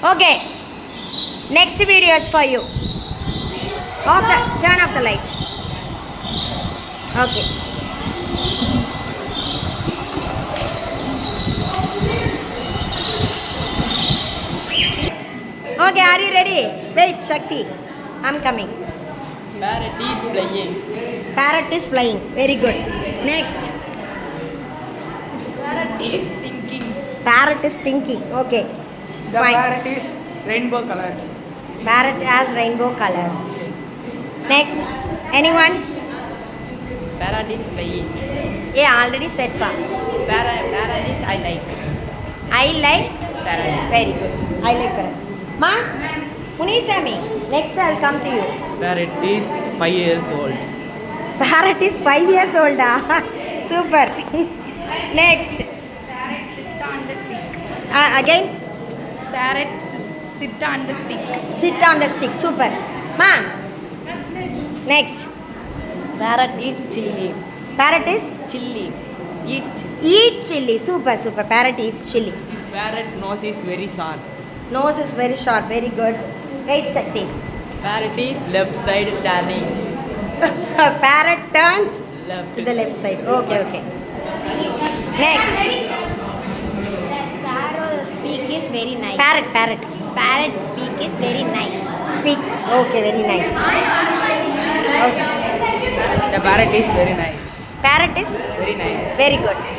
Okay. Next video is for you. Turn off the light. Okay. Okay, are you ready? Wait, Shakti. I'm coming. Parrot is flying. Parrot is flying. Very good. Next. Parrot is thinking. Parrot is thinking. Okay. The Fine. parrot is rainbow color. Parrot has rainbow colors. Next. Anyone? Parrot is flying. Yeah, already said pa. Parrot is I like. I like. Parrot. Very good. I like parrot. Ma? Munisami. Next I'll come to you. Parrot is 5 years old. Parrot is 5 years old. Super. Next. Parrot sit on the stick. Again. Parrot sit on the stick. Sit on the stick. Super. Ma. Next. Parrot eat chili. Parrot is Chili. eat chili. Super, super. Parrot eats chili. This parrot nose is very sharp. Nose is very sharp. Very good. Wait, Shakti. Parrot is left side turning. Parrot turns Left. to the left side. Okay, okay. Next. The sparrow speak is very nice. Parrot, parrot. Parrot speak is very nice. Speaks. Okay, very nice. Okay. The parrot is very nice. Parrot is Very nice. very good.